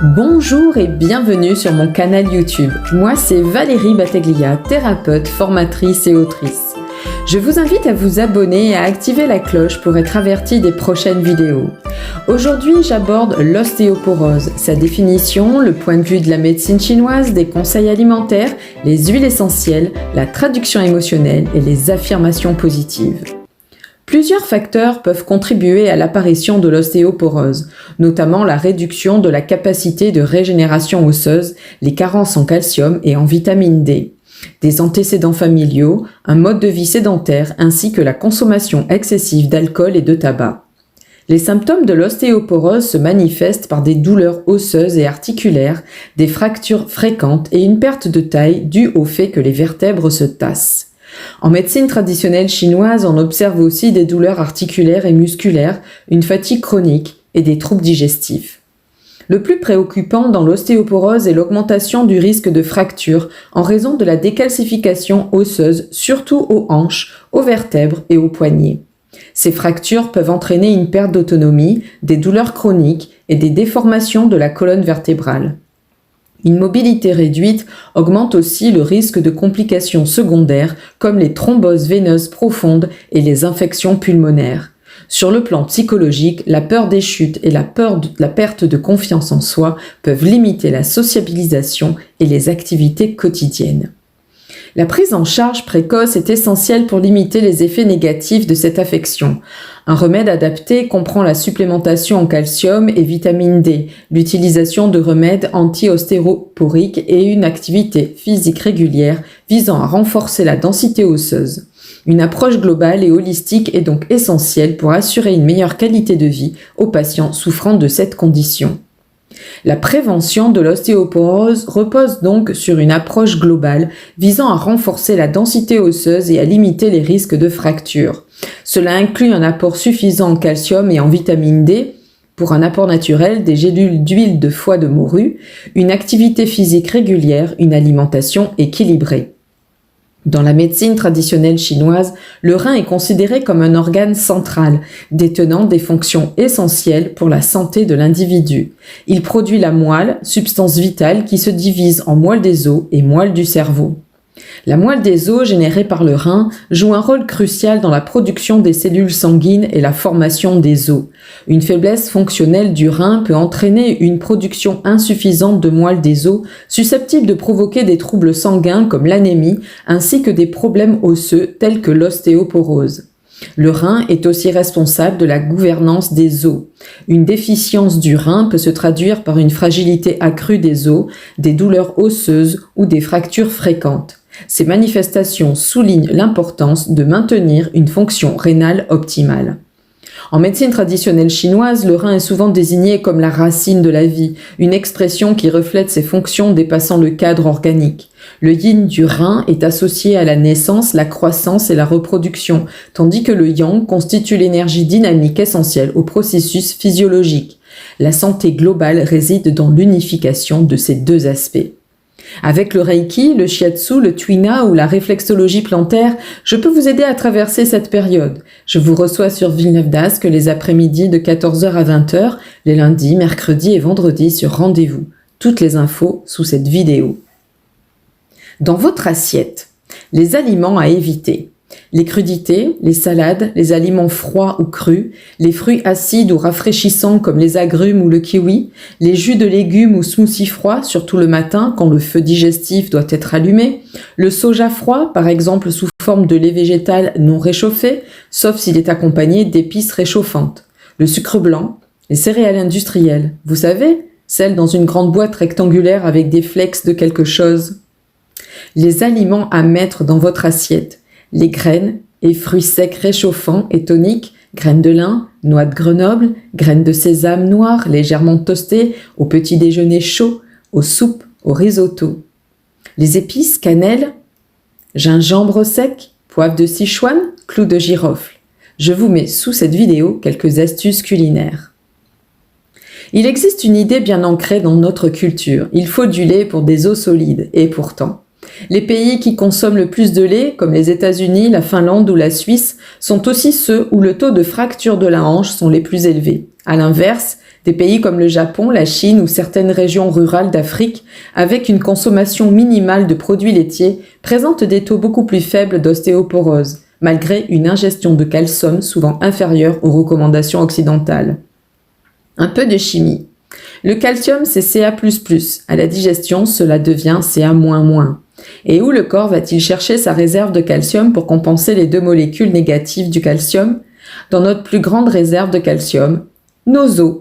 Bonjour et bienvenue sur mon canal YouTube. Moi c'est Valérie Battaglia, thérapeute, formatrice et autrice. Je vous invite à vous abonner et à activer la cloche pour être averti des prochaines vidéos. Aujourd'hui j'aborde l'ostéoporose, sa définition, le point de vue de la médecine chinoise, des conseils alimentaires, les huiles essentielles, la traduction émotionnelle et les affirmations positives. Plusieurs facteurs peuvent contribuer à l'apparition de l'ostéoporose, notamment la réduction de la capacité de régénération osseuse, les carences en calcium et en vitamine D, des antécédents familiaux, un mode de vie sédentaire ainsi que la consommation excessive d'alcool et de tabac. Les symptômes de l'ostéoporose se manifestent par des douleurs osseuses et articulaires, des fractures fréquentes et une perte de taille due au fait que les vertèbres se tassent. En médecine traditionnelle chinoise, on observe aussi des douleurs articulaires et musculaires, une fatigue chronique et des troubles digestifs. Le plus préoccupant dans l'ostéoporose est l'augmentation du risque de fracture en raison de la décalcification osseuse, surtout aux hanches, aux vertèbres et aux poignets. Ces fractures peuvent entraîner une perte d'autonomie, des douleurs chroniques et des déformations de la colonne vertébrale. Une mobilité réduite augmente aussi le risque de complications secondaires comme les thromboses veineuses profondes et les infections pulmonaires. Sur le plan psychologique, la peur des chutes et la perte de confiance en soi peuvent limiter la sociabilisation et les activités quotidiennes. La prise en charge précoce est essentielle pour limiter les effets négatifs de cette affection. Un remède adapté comprend la supplémentation en calcium et vitamine D, l'utilisation de remèdes anti-ostéoporiques et une activité physique régulière visant à renforcer la densité osseuse. Une approche globale et holistique est donc essentielle pour assurer une meilleure qualité de vie aux patients souffrant de cette condition. La prévention de l'ostéoporose repose donc sur une approche globale visant à renforcer la densité osseuse et à limiter les risques de fracture. Cela inclut un apport suffisant en calcium et en vitamine D, pour un apport naturel des gélules d'huile de foie de morue, une activité physique régulière, une alimentation équilibrée. Dans la médecine traditionnelle chinoise, le rein est considéré comme un organe central, détenant des fonctions essentielles pour la santé de l'individu. Il produit la moelle, substance vitale qui se divise en moelle des os et moelle du cerveau. La moelle des os générée par le rein joue un rôle crucial dans la production des cellules sanguines et la formation des os. Une faiblesse fonctionnelle du rein peut entraîner une production insuffisante de moelle des os, susceptible de provoquer des troubles sanguins comme l'anémie, ainsi que des problèmes osseux tels que l'ostéoporose. Le rein est aussi responsable de la gouvernance des os. Une déficience du rein peut se traduire par une fragilité accrue des os, des douleurs osseuses ou des fractures fréquentes. Ces manifestations soulignent l'importance de maintenir une fonction rénale optimale. En médecine traditionnelle chinoise, le rein est souvent désigné comme la racine de la vie, une expression qui reflète ses fonctions dépassant le cadre organique. Le yin du rein est associé à la naissance, la croissance et la reproduction, tandis que le yang constitue l'énergie dynamique essentielle au processus physiologique. La santé globale réside dans l'unification de ces deux aspects. Avec le Reiki, le Shiatsu, le Tuina ou la réflexologie plantaire, je peux vous aider à traverser cette période. Je vous reçois sur Villeneuve d'Ascq les après-midi de 14h à 20h, les lundis, mercredis et vendredis sur rendez-vous. Toutes les infos sous cette vidéo. Dans votre assiette, les aliments à éviter. Les crudités, les salades, les aliments froids ou crus, les fruits acides ou rafraîchissants comme les agrumes ou le kiwi, les jus de légumes ou smoothies froids, surtout le matin quand le feu digestif doit être allumé, le soja froid, par exemple sous forme de lait végétal non réchauffé, sauf s'il est accompagné d'épices réchauffantes, le sucre blanc, les céréales industrielles, vous savez, celles dans une grande boîte rectangulaire avec des flakes de quelque chose. Les aliments à mettre dans votre assiette. Les graines et fruits secs réchauffants et toniques, graines de lin, noix de Grenoble, graines de sésame noires légèrement toastées, au petit déjeuner chaud, aux soupes, au risotto. Les épices, cannelle, gingembre sec, poivre de Sichuan, clous de girofle. Je vous mets sous cette vidéo quelques astuces culinaires. Il existe une idée bien ancrée dans notre culture. Il faut du lait pour des os solides, et pourtant, les pays qui consomment le plus de lait, comme les États-Unis, la Finlande ou la Suisse, sont aussi ceux où le taux de fracture de la hanche sont les plus élevés. À l'inverse, Des pays comme le Japon, la Chine ou certaines régions rurales d'Afrique, avec une consommation minimale de produits laitiers, présentent des taux beaucoup plus faibles d'ostéoporose, malgré une ingestion de calcium souvent inférieure aux recommandations occidentales. Un peu de chimie. Le calcium, c'est Ca++. À la digestion, cela devient Ca-. Et où le corps va-t-il chercher sa réserve de calcium pour compenser les 2 molécules négatives du calcium? Dans notre plus grande réserve de calcium, nos os.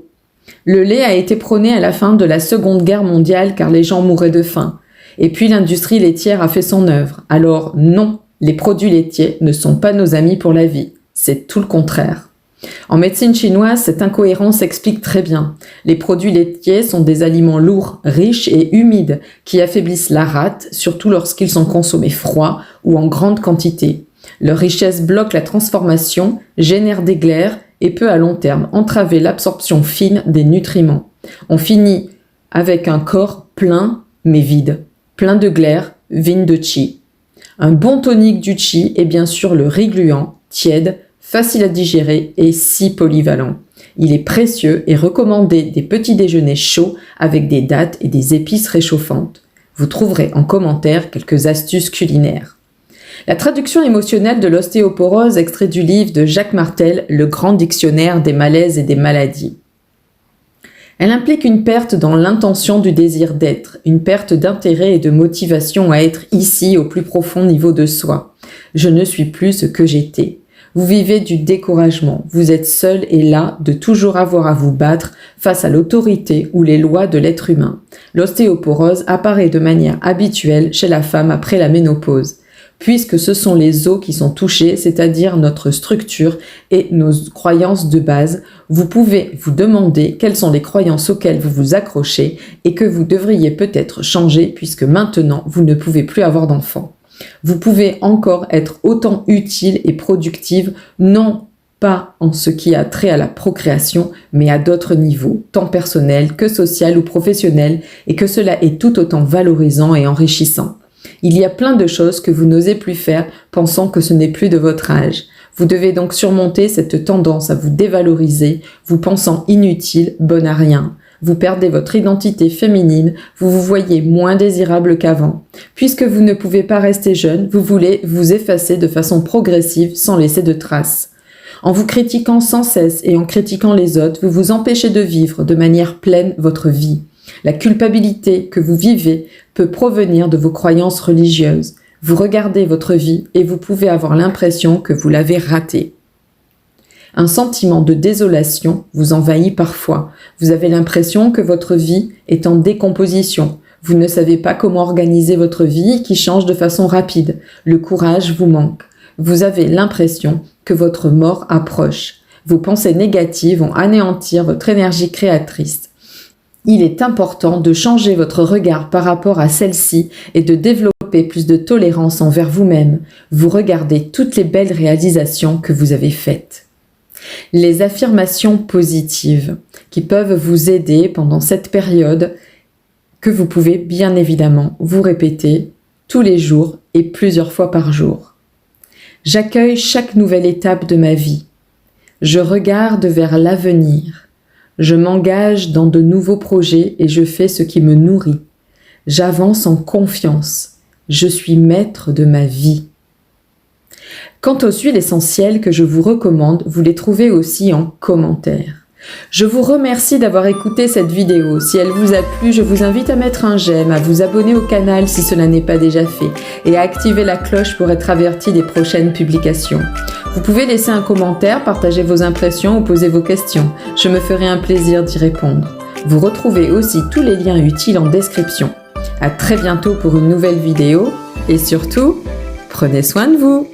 Le lait a été prôné à la fin de la Seconde Guerre mondiale car les gens mouraient de faim. Et puis l'industrie laitière a fait son œuvre. Alors non, les produits laitiers ne sont pas nos amis pour la vie. C'est tout le contraire. En médecine chinoise, cette incohérence s'explique très bien. Les produits laitiers sont des aliments lourds, riches et humides qui affaiblissent la rate, surtout lorsqu'ils sont consommés froids ou en grande quantité. Leur richesse bloque la transformation, génère des glaires et peut à long terme entraver l'absorption fine des nutriments. On finit avec un corps plein mais vide, plein de glaires, vide de chi. Un bon tonique du chi est bien sûr le riz gluant, tiède, facile à digérer et si polyvalent. Il est précieux et recommandé des petits déjeuners chauds avec des dattes et des épices réchauffantes. Vous trouverez en commentaire quelques astuces culinaires. La traduction émotionnelle de l'ostéoporose extrait du livre de Jacques Martel, Le grand dictionnaire des malaises et des maladies. Elle implique une perte dans l'intention du désir d'être, une perte d'intérêt et de motivation à être ici au plus profond niveau de soi. Je ne suis plus ce que j'étais. Vous vivez du découragement, vous êtes seul et las de toujours avoir à vous battre face à l'autorité ou les lois de l'être humain. L'ostéoporose apparaît de manière habituelle chez la femme après la ménopause. Puisque ce sont les os qui sont touchés, c'est-à-dire notre structure et nos croyances de base, vous pouvez vous demander quelles sont les croyances auxquelles vous vous accrochez et que vous devriez peut-être changer puisque maintenant vous ne pouvez plus avoir d'enfants. Vous pouvez encore être autant utile et productive, non pas en ce qui a trait à la procréation, mais à d'autres niveaux, tant personnel que social ou professionnel, et que cela est tout autant valorisant et enrichissant. Il y a plein de choses que vous n'osez plus faire, pensant que ce n'est plus de votre âge. Vous devez donc surmonter cette tendance à vous dévaloriser, vous pensant inutile, bonne à rien. Vous perdez votre identité féminine, vous vous voyez moins désirable qu'avant. Puisque vous ne pouvez pas rester jeune, vous voulez vous effacer de façon progressive sans laisser de traces. En vous critiquant sans cesse et en critiquant les autres, vous vous empêchez de vivre de manière pleine votre vie. La culpabilité que vous vivez peut provenir de vos croyances religieuses. Vous regardez votre vie et vous pouvez avoir l'impression que vous l'avez ratée. Un sentiment de désolation vous envahit parfois. Vous avez l'impression que votre vie est en décomposition. Vous ne savez pas comment organiser votre vie qui change de façon rapide. Le courage vous manque. Vous avez l'impression que votre mort approche. Vos pensées négatives vont anéantir votre énergie créatrice. Il est important de changer votre regard par rapport à celle-ci et de développer plus de tolérance envers vous-même. Vous regardez toutes les belles réalisations que vous avez faites. Les affirmations positives qui peuvent vous aider pendant cette période que vous pouvez bien évidemment vous répéter tous les jours et plusieurs fois par jour. J'accueille chaque nouvelle étape de ma vie. Je regarde vers l'avenir. Je m'engage dans de nouveaux projets et je fais ce qui me nourrit. J'avance en confiance. Je suis maître de ma vie. Quant aux huiles essentielles que je vous recommande, vous les trouvez aussi en commentaire. Je vous remercie d'avoir écouté cette vidéo. Si elle vous a plu, je vous invite à mettre un j'aime, à vous abonner au canal si cela n'est pas déjà fait et à activer la cloche pour être averti des prochaines publications. Vous pouvez laisser un commentaire, partager vos impressions ou poser vos questions. Je me ferai un plaisir d'y répondre. Vous retrouvez aussi tous les liens utiles en description. À très bientôt pour une nouvelle vidéo et surtout, prenez soin de vous!